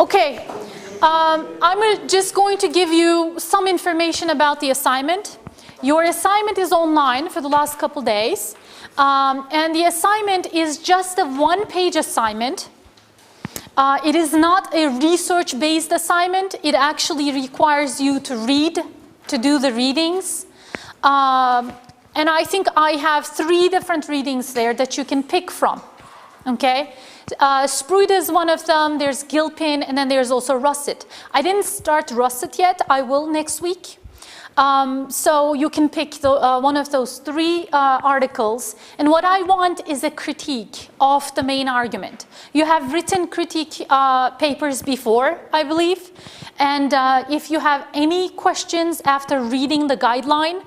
Okay, I'm just going to give you some information about the assignment. Your assignment is online for the last couple days, and the assignment is just a one-page assignment. It is not a research-based assignment. It actually requires you to read, to do the readings. And I think I have 3 different readings there that you can pick from, okay? Spruit is one of them, there's Gilpin, and then there's also Russet. I didn't start Russet yet, I will next week. So you can pick one of those 3 articles. And what I want is a critique of the main argument. You have written critique papers before, I believe. And if you have any questions after reading the guideline,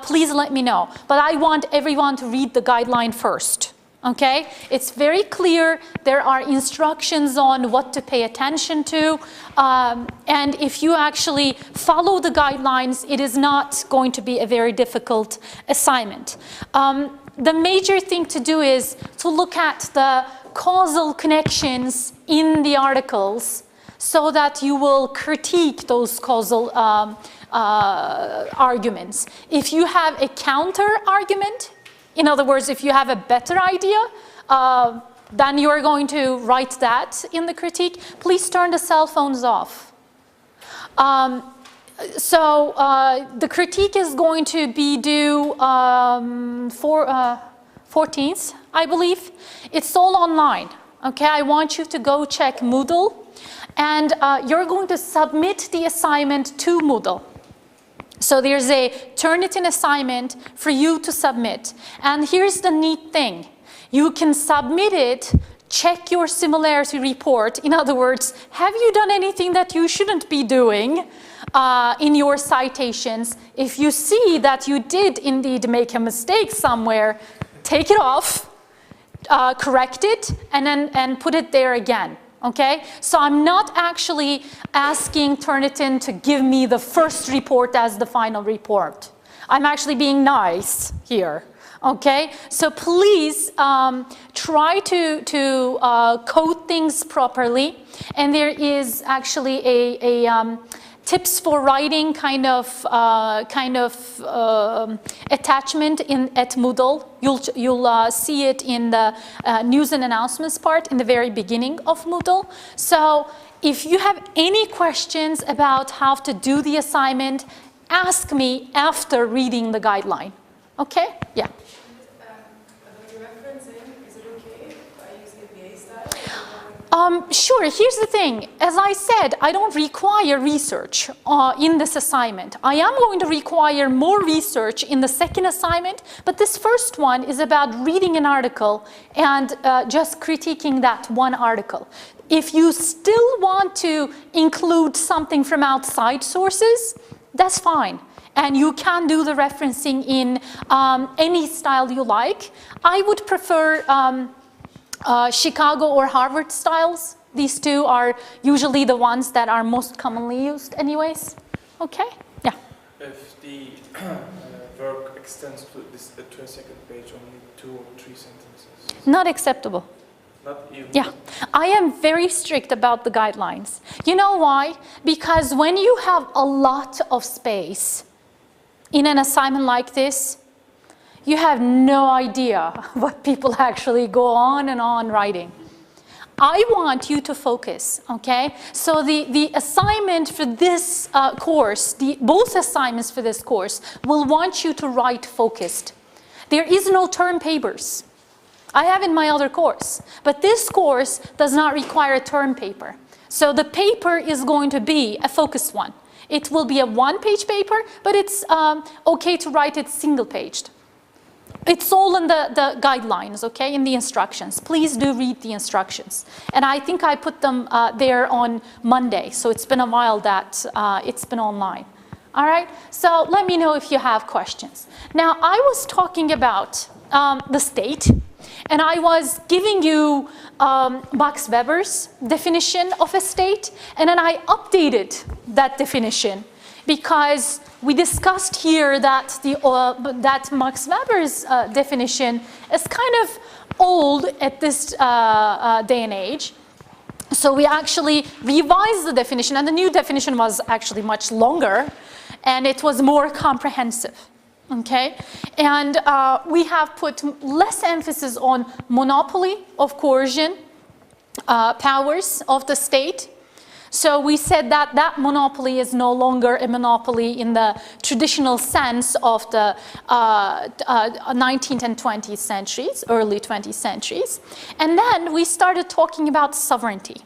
please let me know. But I want everyone to read the guideline first. Okay, it's very clear. There are instructions on what to pay attention to. And if you actually follow the guidelines, it is not going to be a very difficult assignment. The major thing to do is to look at the causal connections in the articles so that you will critique those causal arguments. If you have a counter argument, in other words, if you have a better idea, then you are going to write that in the critique. Please turn the cell phones off. The critique is going to be due 14th, I believe. It's all online. Okay, I want you to go check Moodle, and you're going to submit the assignment to Moodle. So there's a Turnitin assignment for you to submit. And here's the neat thing. You can submit it, check your similarity report. In other words, have you done anything that you shouldn't be doing in your citations? If you see that you did indeed make a mistake somewhere, take it off, correct it, and then put it there again. Okay, so I'm not actually asking Turnitin to give me the first report as the final report. I'm actually being nice here. Okay, so please try to code things properly. And there is actually a tips for writing kind of attachment at Moodle. You'll see it in the news and announcements part in the very beginning of Moodle. So if you have any questions about how to do the assignment, ask me after reading the guideline. Okay? Yeah. About the referencing, is it okay if I use the VA style? Sure, here's the thing. As I said, I don't require research in this assignment. I am going to require more research in the second assignment, but this first one is about reading an article and just critiquing that one article. If you still want to include something from outside sources, that's fine. And you can do the referencing in any style you like. I would prefer Chicago or Harvard styles. These 2 are usually the ones that are most commonly used anyways. Okay? Yeah. If the work extends to a second page, only 2 or 3 sentences. Not acceptable. Not even? Yeah. I am very strict about the guidelines. You know why? Because when you have a lot of space in an assignment like this, you have no idea what people actually go on and on writing. I want you to focus, okay? So the assignment for this course, both assignments for this course, will want you to write focused. There is no term papers. I have in my other course, but this course does not require a term paper. So the paper is going to be a focused one. It will be a 1-page paper, but it's okay to write it single-paged. It's all in the guidelines, okay, in the instructions. Please do read the instructions. And I think I put them there on Monday, so it's been a while that it's been online. All right, so let me know if you have questions. Now, I was talking about the state, and I was giving you Max Weber's definition of a state, and then I updated that definition because we discussed here that that Max Weber's definition is kind of old at this day and age. So we actually revised the definition, and the new definition was actually much longer, and it was more comprehensive. Okay, and we have put less emphasis on monopoly of coercion powers of the state. So we said that that monopoly is no longer a monopoly in the traditional sense of the 19th and 20th centuries, early 20th centuries. And then we started talking about sovereignty.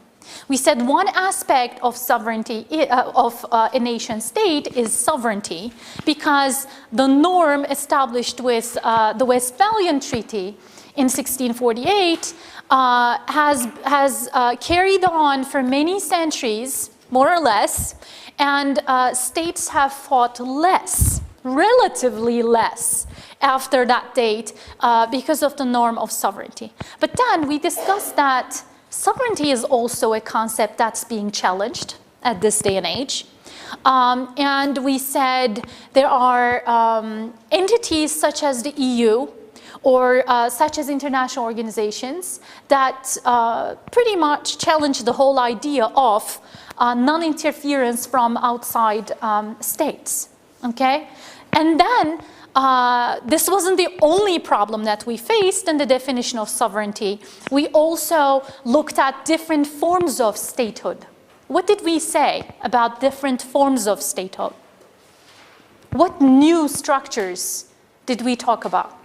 We said one aspect of sovereignty, of a nation state is sovereignty, because the norm established with the Westphalian Treaty in 1648 has carried on for many centuries, more or less, and states have fought less, relatively less, after that date because of the norm of sovereignty. But then we discussed that sovereignty is also a concept that's being challenged at this day and age. And we said there are entities such as the EU or such as international organizations that pretty much challenge the whole idea of non-interference from outside states, okay? And then this wasn't the only problem that we faced in the definition of sovereignty. We also looked at different forms of statehood. What did we say about different forms of statehood? What new structures did we talk about?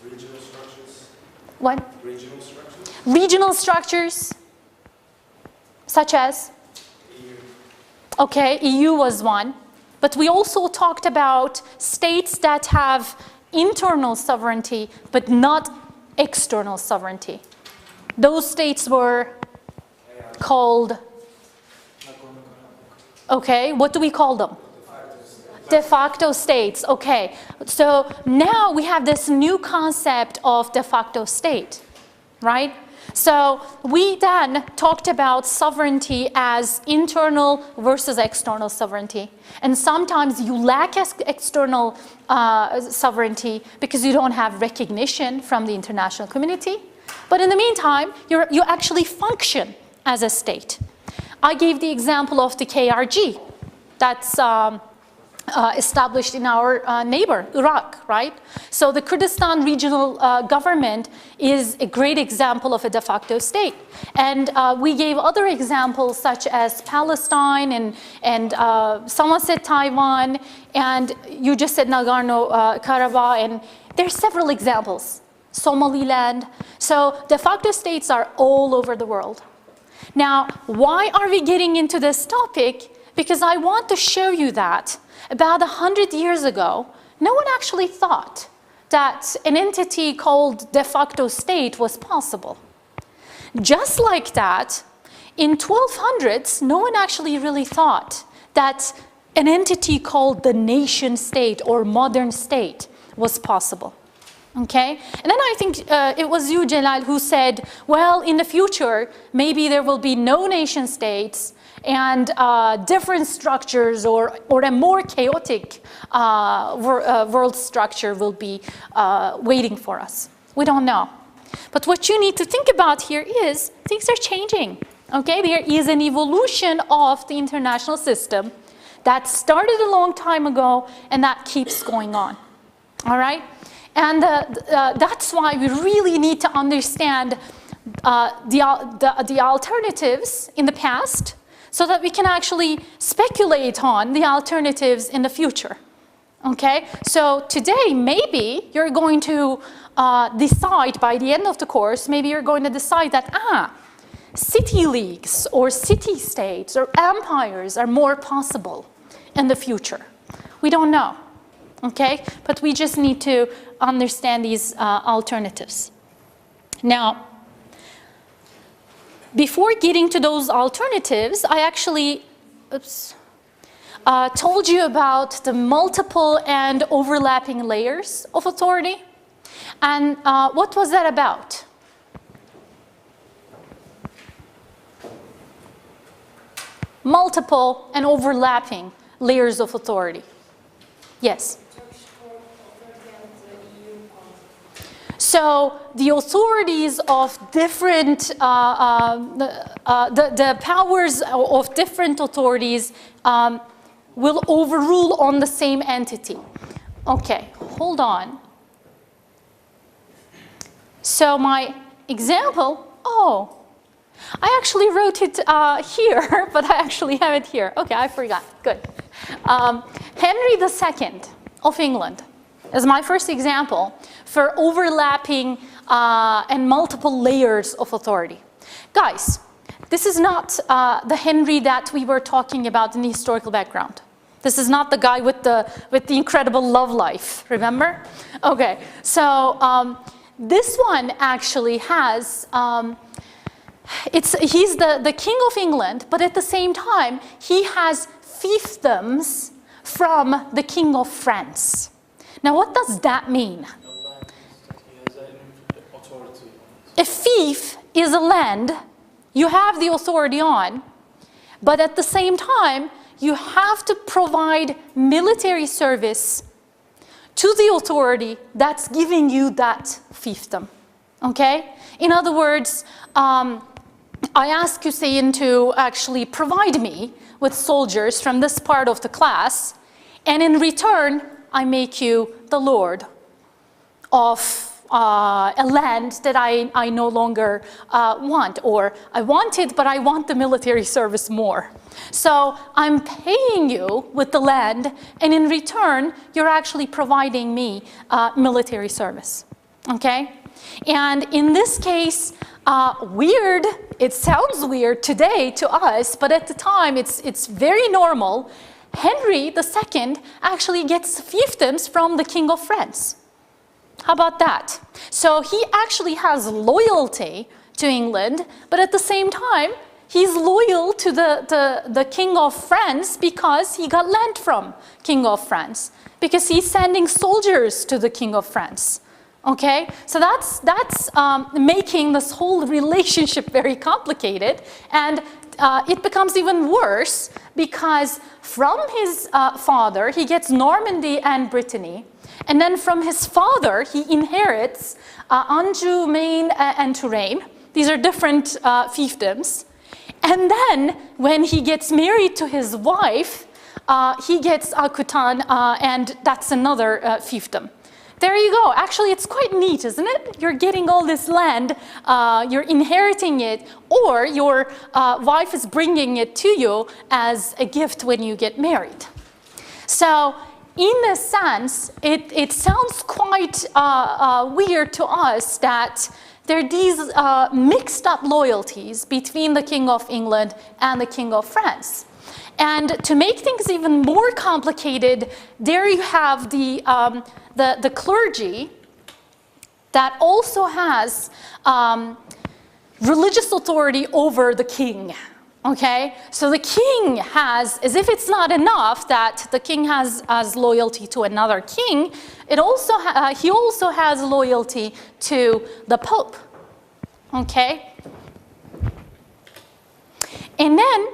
Regional structures. What? Regional structures. Regional structures, such as? EU. Okay, EU was one. But we also talked about states that have internal sovereignty, but not external sovereignty. Those states were called, okay, what do we call them? De facto states, okay. So now we have this new concept of de facto state, right? So we then talked about sovereignty as internal versus external sovereignty. And sometimes you lack external sovereignty because you don't have recognition from the international community. But in the meantime, you actually function as a state. I gave the example of the KRG. That's established in our neighbor, Iraq, right? So the Kurdistan regional government is a great example of a de facto state. And we gave other examples such as Palestine and someone said Taiwan, and you just said Nagorno-Karabakh, and there's several examples. Somaliland. So de facto states are all over the world. Now, why are we getting into this topic? Because I want to show you that about 100 years ago, no one actually thought that an entity called de facto state was possible. Just like that, in 1200s, no one actually really thought that an entity called the nation state or modern state was possible. Okay? And then I think it was you, Jalal, who said, well, in the future, maybe there will be no nation states and different structures or a more chaotic world structure will be waiting for us. We don't know. But what you need to think about here is things are changing. Okay? There is an evolution of the international system that started a long time ago and that keeps going on. All right? And that's why we really need to understand the alternatives in the past so that we can actually speculate on the alternatives in the future. Okay? So today, maybe you're going to decide by the end of the course, maybe you're going to decide that, city leagues or city-states or empires are more possible in the future. We don't know. Okay? But we just need to understand these alternatives. Now, before getting to those alternatives, I actually told you about the multiple and overlapping layers of authority. And what was that about? Multiple and overlapping layers of authority. Yes? So the authorities of different, the powers of different authorities will overrule on the same entity. Okay, hold on. So my example, oh, I actually wrote it here, but I actually have it here. Okay, I forgot, good. Henry II of England is my first example for overlapping and multiple layers of authority. Guys, this is not the Henry that we were talking about in the historical background. This is not the guy with the incredible love life, remember? Okay, so this one actually has, he's the King of England, but at the same time, he has fiefdoms from the King of France. Now, what does that mean? A fief is a land you have the authority on, but at the same time, you have to provide military service to the authority that's giving you that fiefdom, okay? In other words, I ask Hussein to actually provide me with soldiers from this part of the class, and in return, I make you the lord of a land that I no longer want, or I want it, but I want the military service more. So I'm paying you with the land, and in return, you're actually providing me military service, okay? And in this case, weird, it sounds weird today to us, but at the time, it's very normal. Henry II actually gets fiefdoms from the King of France. How about that? So he actually has loyalty to England, but at the same time, he's loyal to the King of France because he got land from King of France, because he's sending soldiers to the King of France. Okay, so that's making this whole relationship very complicated, and it becomes even worse because from his father, he gets Normandy and Brittany, and then from his father, he inherits Anjou, Maine, and Touraine. These are different fiefdoms. And then when he gets married to his wife, he gets Aquitaine, and that's another fiefdom. There you go. Actually, it's quite neat, isn't it? You're getting all this land, you're inheriting it, or your wife is bringing it to you as a gift when you get married. So in a sense, it sounds quite weird to us that there are these mixed up loyalties between the King of England and the King of France. And to make things even more complicated, there you have the clergy that also has religious authority over the king. Okay, so the king has, as if it's not enough that the king has loyalty to another king, he also has loyalty to the Pope. Okay, and then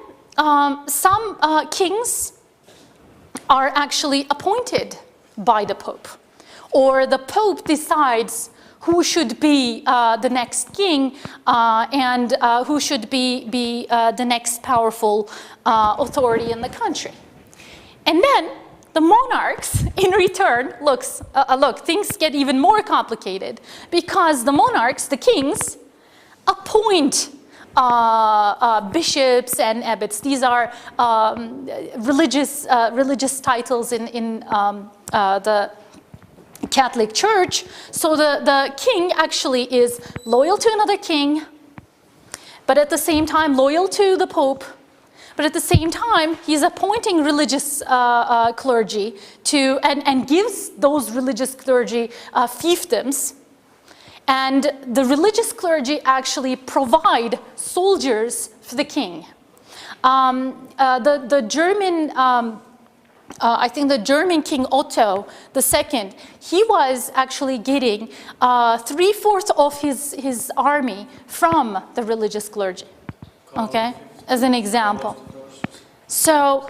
some kings are actually appointed by the Pope, or the Pope decides who should be the next king and who should be the next powerful authority in the country. And then the monarchs, in return, look, things get even more complicated because the monarchs, the kings, appoint bishops and abbots. These are religious titles in the Catholic Church. So the king actually is loyal to another king, but at the same time loyal to the Pope, but at the same time he's appointing religious clergy to and gives those religious clergy fiefdoms. And the religious clergy actually provide soldiers for the king. The German, I think the German King Otto II, he was actually getting 3/4 of his army from the religious clergy, okay, as an example. So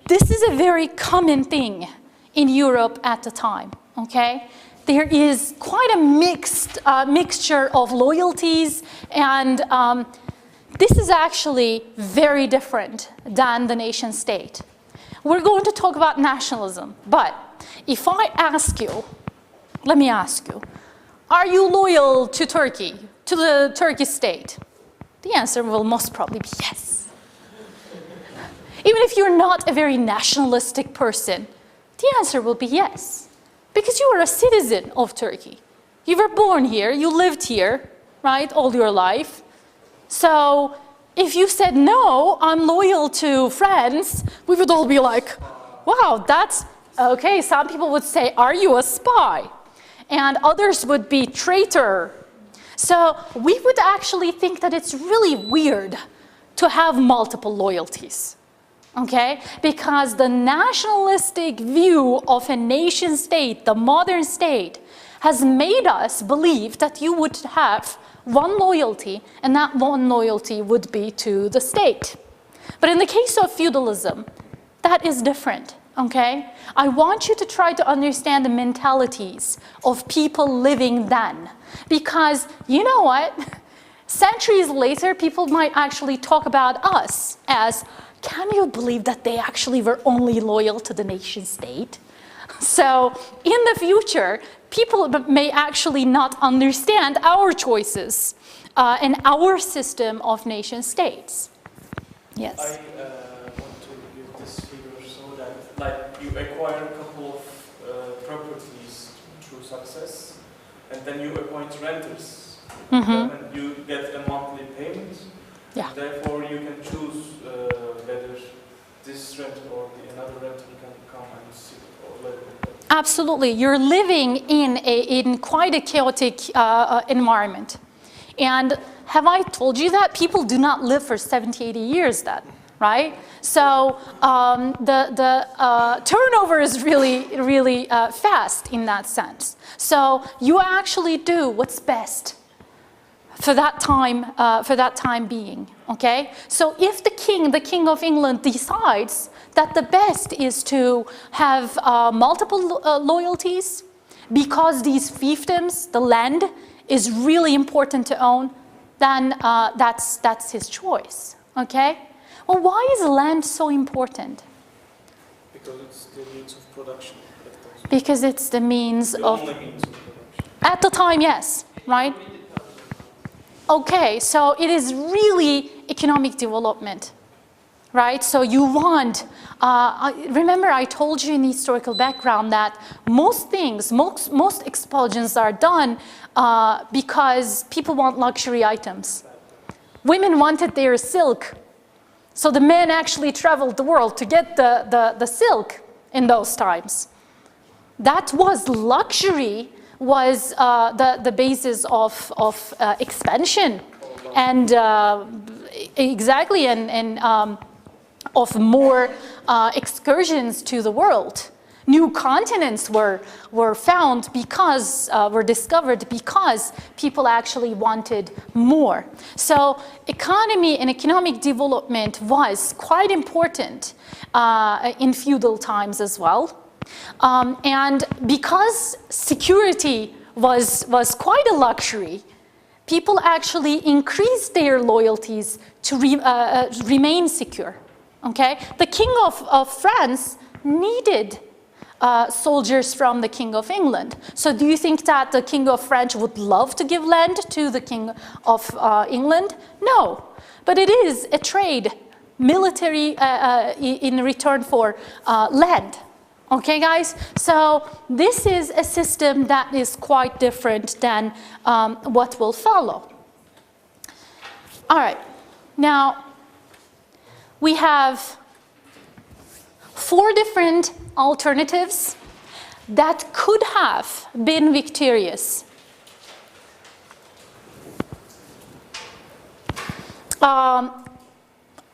this is a very common thing in Europe at the time, okay? there is quite a mixture of loyalties, and this is actually very different than the nation state. We're going to talk about nationalism, but if I ask you, let me ask you, are you loyal to Turkey, to the Turkish state? The answer will most probably be yes. Even if you're not a very nationalistic person, the answer will be yes, because you are a citizen of Turkey. You were born here, you lived here, right, all your life. So if you said, no, I'm loyal to France, we would all be like, wow, that's okay. Some people would say, are you a spy? And others would be traitor. So we would actually think that it's really weird to have multiple loyalties, okay? Because the nationalistic view of a nation state, the modern state, has made us believe that you would have one loyalty, and that one loyalty would be to the state. But in the case of feudalism, that is different, okay? I want you to try to understand the mentalities of people living then. Because, you know what? Centuries later, people might actually talk about us as, can you believe that they actually were only loyal to the nation state? So in the future, people may actually not understand our choices and our system of nation states. Yes? I want to give this figure so that, like, you acquire a couple of properties through success, and then you appoint renters. And you get a monthly payment. Yeah. Therefore, you can choose whether this renter or another renter can come and sit or live. Absolutely. You're living in quite a chaotic environment. And have I told you that? People do not live for 70, 80 years then, right? So the turnover is really fast in that sense. So you actually do what's best for that time being, okay? So if the king of England decides that the best is to have multiple loyalties because these fiefdoms, the land, is really important to own, then that's his choice, okay? Well, why is land so important? Because it's the means of production. Because it's the means of... only means of production. At the time, yes, right? Okay, so it is really economic development, right? So you want, remember I told you in the historical background that most things, most expulsions are done because people want luxury items. Women wanted their silk, so the men actually traveled the world to get the silk in those times. That was luxury, was the basis of expansion and exactly and of more excursions to the world. New continents were found because were discovered because people actually wanted more. So economy and economic development was quite important in feudal times as well. And because security was quite a luxury, people actually increased their loyalties to remain secure, okay? The king of France needed soldiers from the king of England. So do you think that the king of France would love to give land to the king of England? No, but it is a trade, military in return for land. Okay, guys? So this is a system that is quite different than what will follow. All right. Now, we have 4 different alternatives that could have been victorious.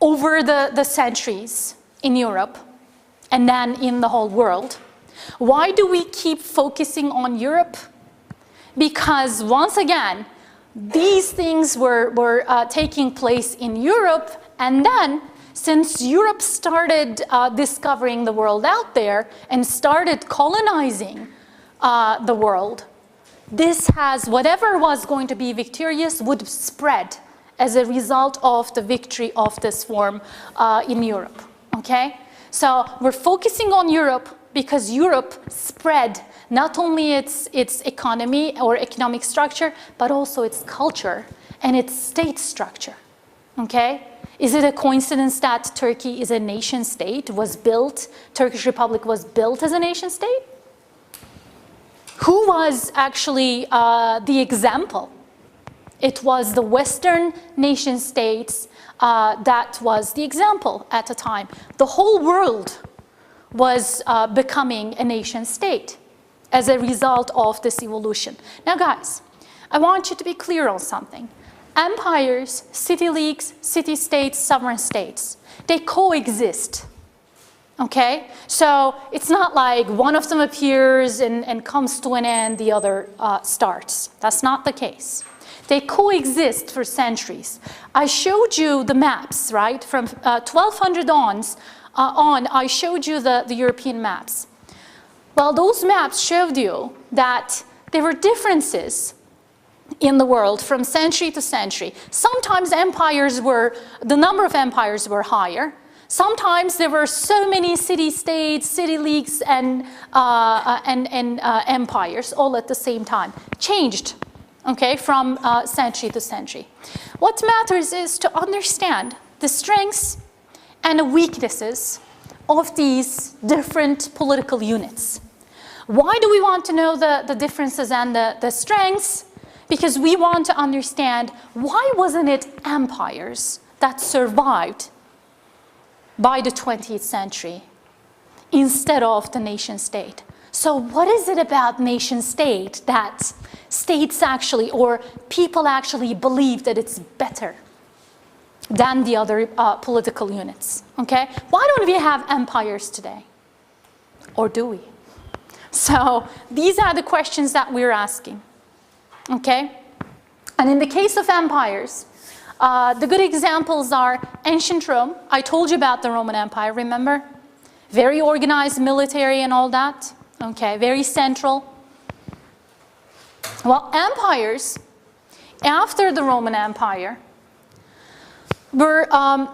Over the centuries in Europe, and then in the whole world. Why do we keep focusing on Europe? Because once again, these things were taking place in Europe, and then since Europe started discovering the world out there and started colonizing the world, this has, whatever was going to be victorious would spread as a result of the victory of this form in Europe, okay? So we're focusing on Europe because Europe spread not only its economy or economic structure, but also its culture and its state structure, okay? Is it a coincidence that Turkey is a nation state, was built, Turkish Republic was built as a nation state? Who was actually the example? It was the Western nation states that was the example at the time. The whole world was becoming a nation state as a result of this evolution. Now guys, I want you to be clear on something. Empires, city leagues, city-states, sovereign states, they coexist, okay? So it's not like one of them appears and comes to an end, the other starts. That's not the case. They coexist for centuries. I showed you the maps, right? From 1200 on, I showed you the European maps. Well, those maps showed you that there were differences in the world from century to century. Sometimes the number of empires were higher. Sometimes there were so many city-states, city leagues, and empires all at the same time. Changed, okay, from century to century. What matters is to understand the strengths and the weaknesses of these different political units. Why do we want to know the differences and the strengths? Because we want to understand why wasn't it empires that survived by the 20th century instead of the nation state. So what is it about nation state that states actually or people actually believe that it's better than the other political units, okay? Why don't we have empires today? Or do we? So these are the questions that we're asking. Okay? And in the case of empires, the good examples are ancient Rome. I told you about the Roman Empire, remember? Very organized military and all that. Okay, very central. Well, empires, after the Roman Empire, were kind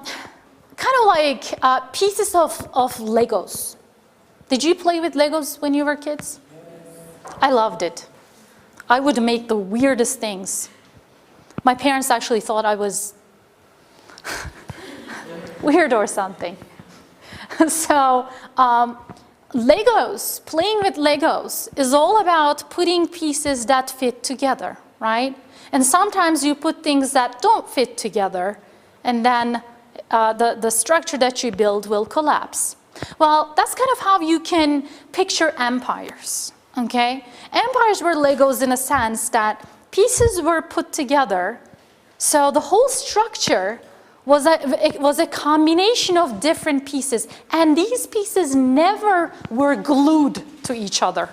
of like pieces of Legos. Did you play with Legos when you were kids? I loved it. I would make the weirdest things. My parents actually thought I was weird or something. So Legos, playing with Legos is all about putting pieces that fit together, right? And sometimes you put things that don't fit together and then the structure that you build will collapse. Well, that's kind of how you can picture empires. Okay? Empires were Legos in a sense that pieces were put together. So the whole structure was a combination of different pieces. And these pieces never were glued to each other.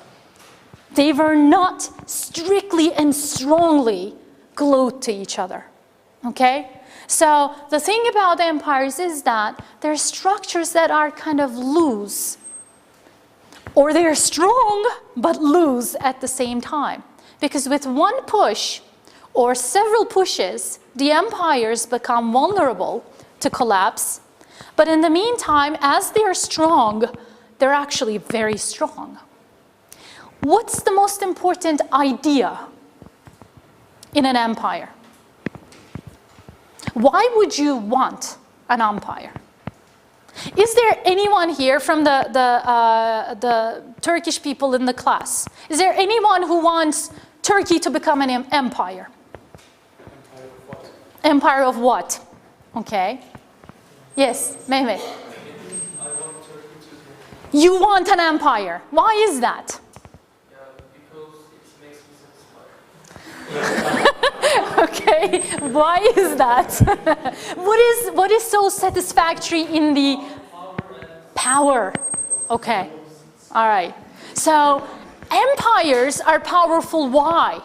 They were not strictly and strongly glued to each other. Okay? So the thing about empires is that there are structures that are kind of loose. Or they're strong, but loose at the same time. Because with one push, or several pushes, the empires become vulnerable to collapse. But in the meantime, as they are strong, they're actually very strong. What's the most important idea in an empire? Why would you want an empire? Is there anyone here from the Turkish people in the class? Is there anyone who wants Turkey to become an empire? Empire of what? Okay. Yes, Mehmet. You want an empire. Why is that? Because it makes me satisfied. Okay, why is that? What is so satisfactory in the power? Okay, all right. So empires are powerful. Why?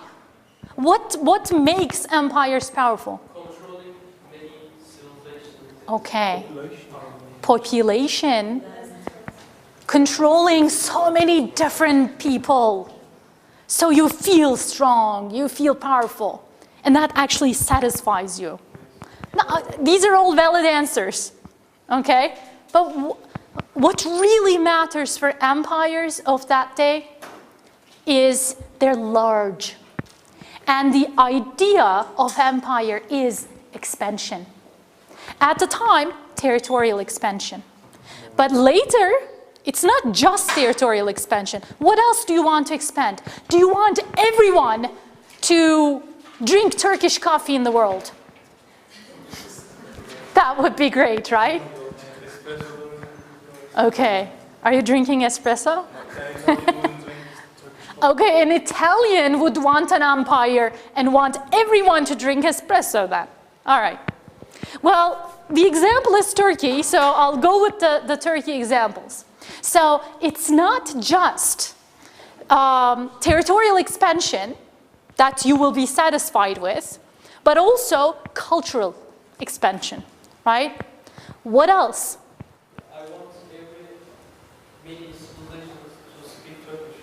What makes empires powerful? Controlling many civilizations. Okay. Population. Controlling so many different people. So you feel strong, you feel powerful, and that actually satisfies you. Now, these are all valid answers, okay? But what really matters for empires of that day is they're large. And the idea of empire is expansion. At the time, territorial expansion. But later, it's not just territorial expansion. What else do you want to expand? Do you want everyone to drink Turkish coffee in the world? That would be great, right? Okay. Are you drinking espresso? Okay, an Italian would want an empire and want everyone to drink espresso then. All right. Well, the example is Turkey, so I'll go with the Turkey examples. So it's not just territorial expansion that you will be satisfied with, but also cultural expansion, right? What else? I want every religion to speak Turkish.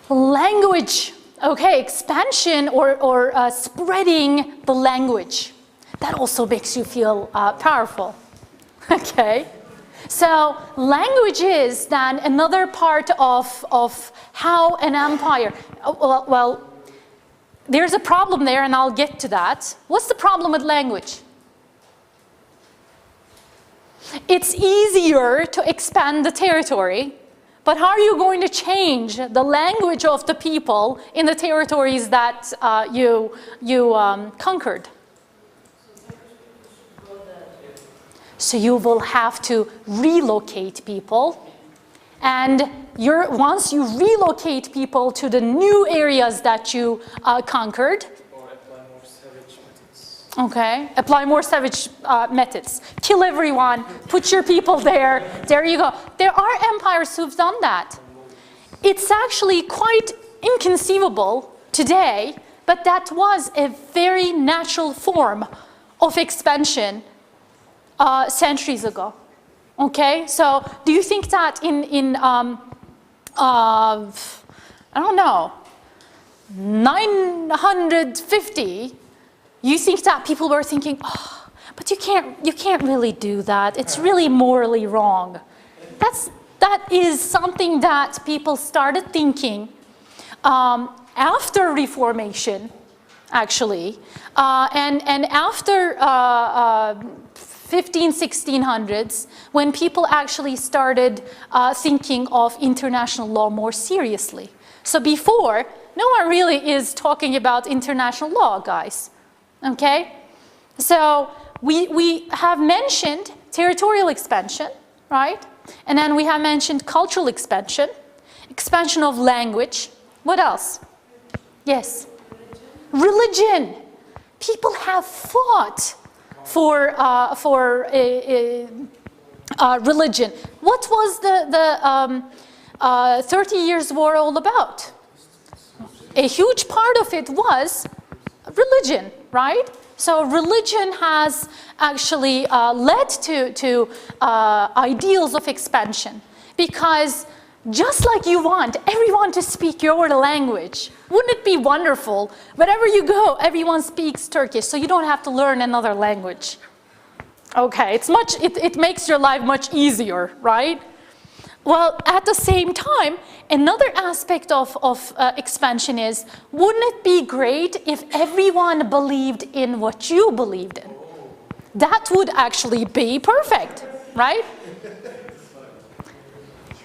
Language. Okay, expansion or spreading the language. That also makes you feel powerful. Okay. So language is then another part of how an empire, well, there's a problem there and I'll get to that. What's the problem with language? It's easier to expand the territory, but how are you going to change the language of the people in the territories that you conquered? So you will have to relocate people, and once you relocate people to the new areas that you conquered, Or apply more savage methods. okay, apply more savage methods. Kill everyone, put your people there, there you go. There are empires who've done that. It's actually quite inconceivable today, but that was a very natural form of expansion centuries ago. Okay, so do you think that in I don't know, 950, you think that people were thinking, oh, but you can't really do that. It's really morally wrong. That is something that people started thinking after Reformation, actually, and after 1600s, when people actually started thinking of international law more seriously. So before, no one really is talking about international law, guys. Okay? So we have mentioned territorial expansion, right? And then we have mentioned cultural expansion, expansion of language. What else? Yes? Religion. People have fought for religion. What was the 30 Years' War all about? A huge part of it was religion, right? So religion has actually led to ideals of expansion, because just like you want everyone to speak your language, wouldn't it be wonderful? Wherever you go, everyone speaks Turkish, so you don't have to learn another language. Okay, it makes your life much easier, right? Well, at the same time, another aspect of expansion is, wouldn't it be great if everyone believed in what you believed in? That would actually be perfect, right?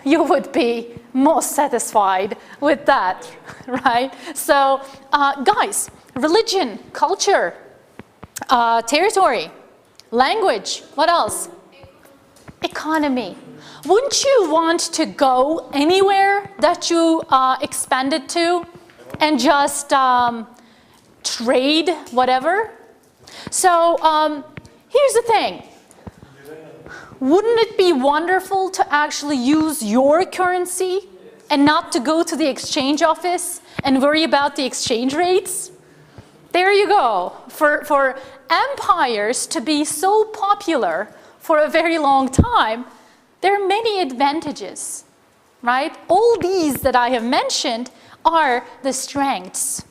You would be most satisfied with that, right? So, guys, religion, culture, territory, language, what else? Economy. Wouldn't you want to go anywhere that you expanded to and just trade whatever? So, here's the thing. Wouldn't it be wonderful to actually use your currency and not to go to the exchange office and worry about the exchange rates? There you go. For empires to be so popular for a very long time, there are many advantages, right? All these that I have mentioned are the strengths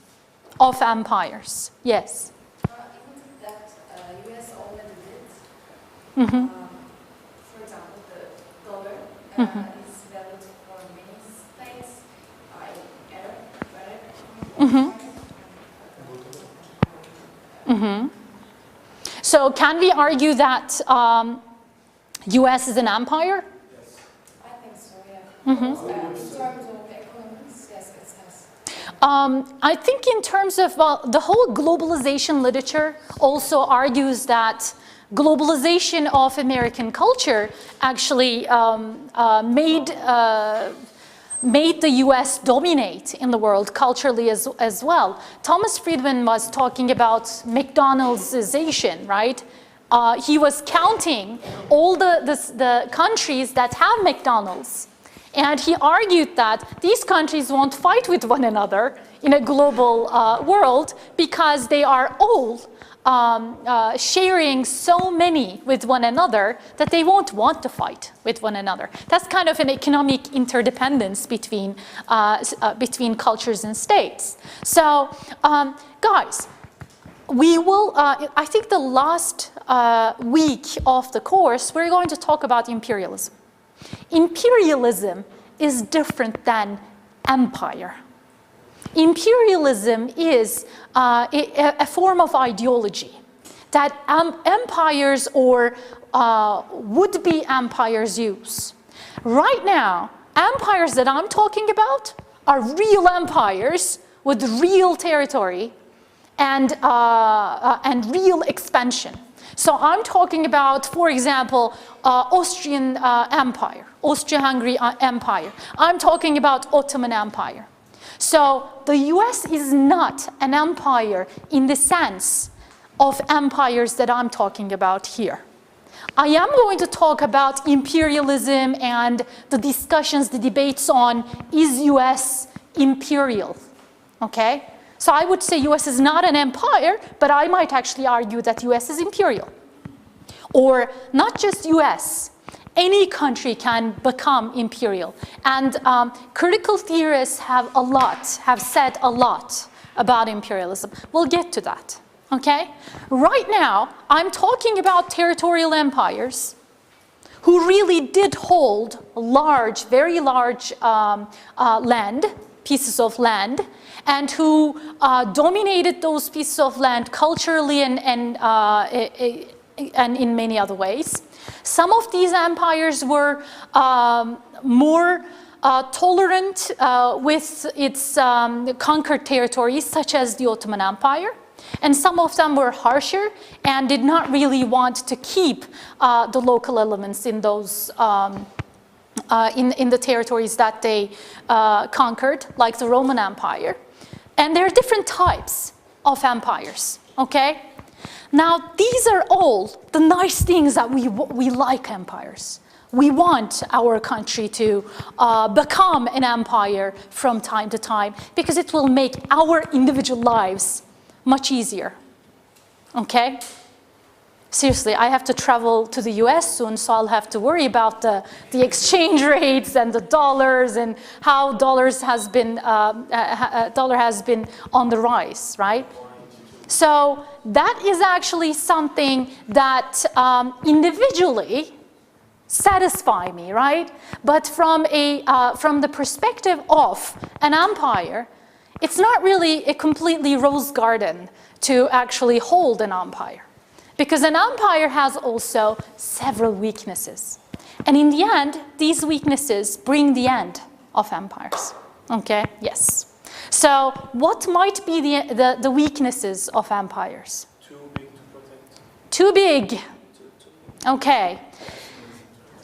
of empires? Yes. Isn't that US already did? Mm-hmm. For example, the dollar Mm-hmm. is valid for many states, Mm-hmm. Mm-hmm. So can we argue that US is an empire? I think so, yeah. Mm-hmm. In terms of economics, yes, it has. I think in terms of, well, the whole globalization literature also argues that globalization of American culture actually made the US dominate in the world culturally as well. Thomas Friedman was talking about McDonald'sization, right? He was counting all the countries that have McDonald's. And he argued that these countries won't fight with one another in a global world because they are all sharing so many with one another that they won't want to fight with one another. That's kind of an economic interdependence between cultures and states. So, guys, we will, I think the last week of the course, we're going to talk about imperialism. Imperialism is different than empire. Imperialism is a form of ideology that empires or would-be empires use. Right now, empires that I'm talking about are real empires with real territory and real expansion. So I'm talking about, for example, Austrian Empire, Austro-Hungary Empire. I'm talking about Ottoman Empire. So the US is not an empire in the sense of empires that I'm talking about here. I am going to talk about imperialism and the discussions, the debates on is US imperial, okay? So I would say US is not an empire, but I might actually argue that US is imperial. Or not just US, any country can become imperial. And critical theorists have said a lot about imperialism. We'll get to that, okay? Right now, I'm talking about territorial empires who really did hold large, very large pieces of land, and who dominated those pieces of land culturally and in many other ways. Some of these empires were more tolerant with its conquered territories, such as the Ottoman Empire. And some of them were harsher and did not really want to keep the local elements in those in the territories that they conquered, like the Roman Empire. And there are different types of empires, okay? Now, these are all the nice things that we like empires. We want our country to become an empire from time to time because it will make our individual lives much easier, okay? Seriously, I have to travel to the US soon, so I'll have to worry about the exchange rates and the dollars and how dollar has been on the rise, right? So that is actually something that individually satisfy me, right? But from the perspective of an empire, it's not really a completely rose garden to actually hold an empire. Because an empire has also several weaknesses. And in the end, these weaknesses bring the end of empires. Okay? Yes. So what might be the weaknesses of empires? Too big to protect. Too big. Okay.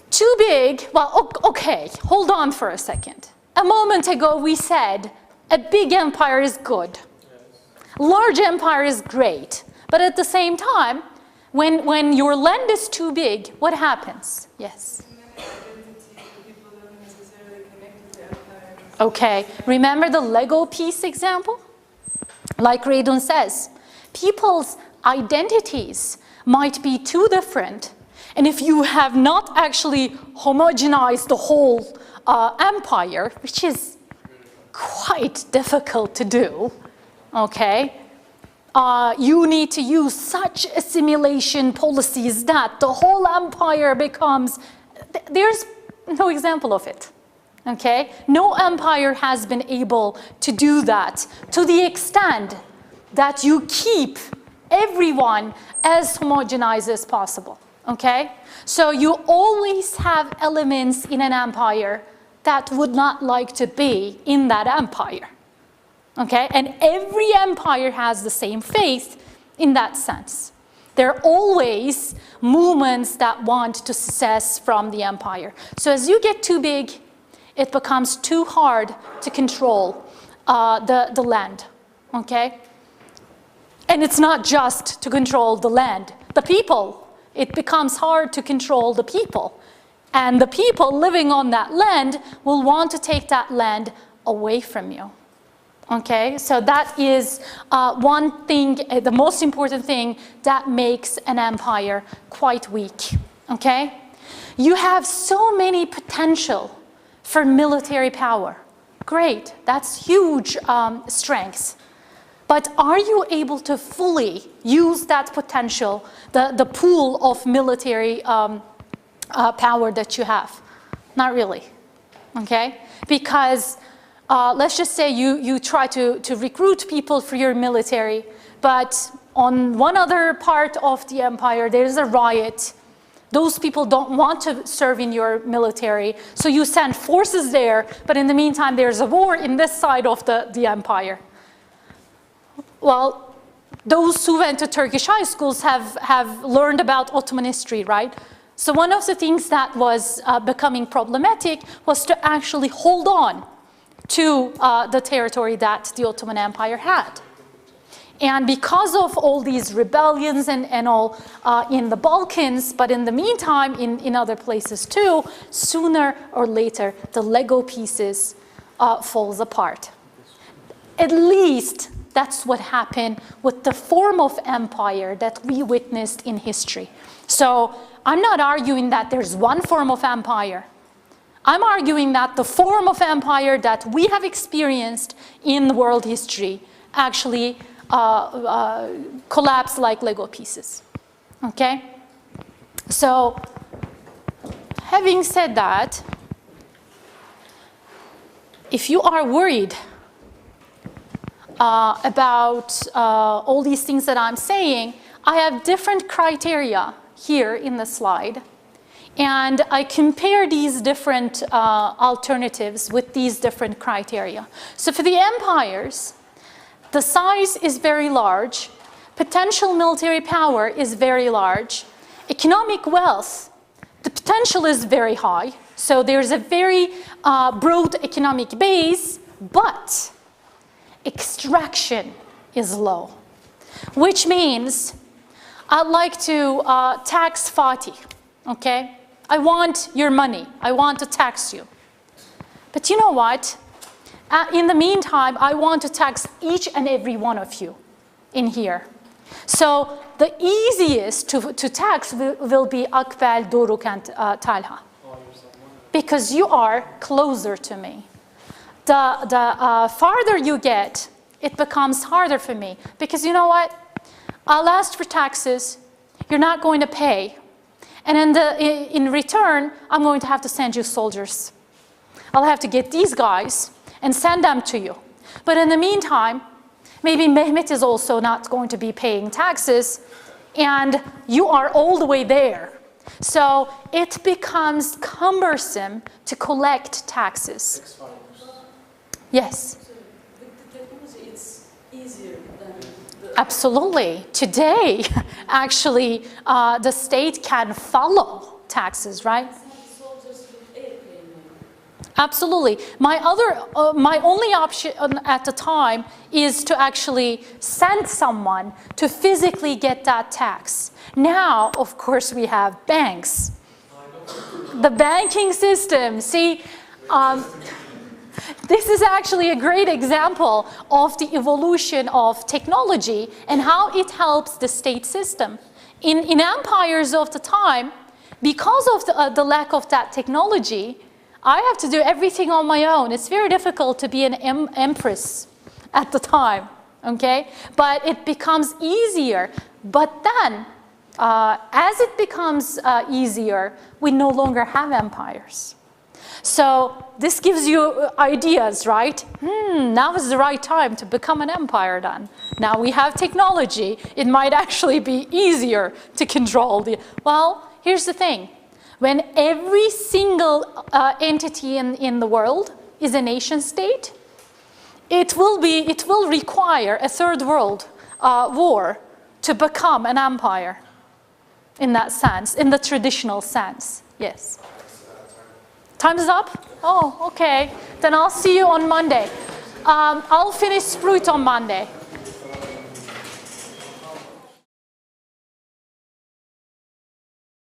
Too big. Well, okay. Hold on for a second. A moment ago, we said a big empire is good. Large empire is great. But at the same time, when your land is too big, what happens? Yes. Okay, remember the Lego piece example? Like Radon says, people's identities might be too different, and if you have not actually homogenized the whole empire, which is quite difficult to do, okay? You need to use such assimilation policies that the whole empire becomes, there's no example of it, okay? No empire has been able to do that to the extent that you keep everyone as homogenized as possible, okay? So you always have elements in an empire that would not like to be in that empire. Okay, and every empire has the same faith in that sense. There are always movements that want to secess from the empire. So as you get too big, it becomes too hard to control the land, okay? And it's not just to control the land, the people. It becomes hard to control the people. And the people living on that land will want to take that land away from you. Okay, so that is one thing, the most important thing that makes an empire quite weak, okay? You have so many potential for military power. Great, that's huge strengths. But are you able to fully use that potential, the pool of military power that you have? Not really, okay? Because let's just say you try to recruit people for your military, but on one other part of the empire, there's a riot. Those people don't want to serve in your military, so you send forces there, but in the meantime, there's a war in this side of the empire. Well, those who went to Turkish high schools have learned about Ottoman history, right? So one of the things that was becoming problematic was to actually hold on to the territory that the Ottoman Empire had. And because of all these rebellions and all in the Balkans, but in the meantime, in other places too, sooner or later, the Lego pieces falls apart. At least that's what happened with the form of empire that we witnessed in history. So I'm not arguing that there's one form of empire. I'm arguing that the form of empire that we have experienced in world history actually collapsed like Lego pieces, okay? So, having said that, if you are worried about all these things that I'm saying, I have different criteria here in the slide. And I compare these different alternatives with these different criteria. So for the empires, the size is very large, potential military power is very large, economic wealth, the potential is very high, so there's a very broad economic base, but extraction is low, which means I'd like to tax Fatih, okay? I want your money. I want to tax you. But you know what? In the meantime, I want to tax each and every one of you in here. So the easiest to tax will be Akbel, Doruk, and Talha. Because you are closer to me. The farther you get, it becomes harder for me. Because you know what? I'll ask for taxes. You're not going to pay. And in return, I'm going to have to send you soldiers. I'll have to get these guys and send them to you. But in the meantime, maybe Mehmet is also not going to be paying taxes, and you are all the way there. So it becomes cumbersome to collect taxes. Yes? So with the technology, it's easier than the... Absolutely. Today, actually, the state can follow taxes, right? Soldiers with airplane. Absolutely. My only option at the time is to actually send someone to physically get that tax. Now, of course, we have banks. The banking system, see, this is actually a great example of the evolution of technology and how it helps the state system. In empires of the time, because of the lack of that technology, I have to do everything on my own. It's very difficult to be an empress at the time, okay? But it becomes easier. But then, as it becomes easier, we no longer have empires. So this gives you ideas, right? Now is the right time to become an empire then. Now we have technology. It might actually be easier to control the... Well, here's the thing. When every single entity in the world is a nation state, it will require a third world war to become an empire in that sense, in the traditional sense. Yes. Time is up? Oh, okay. Then I'll see you on Monday. I'll finish Sprut on Monday.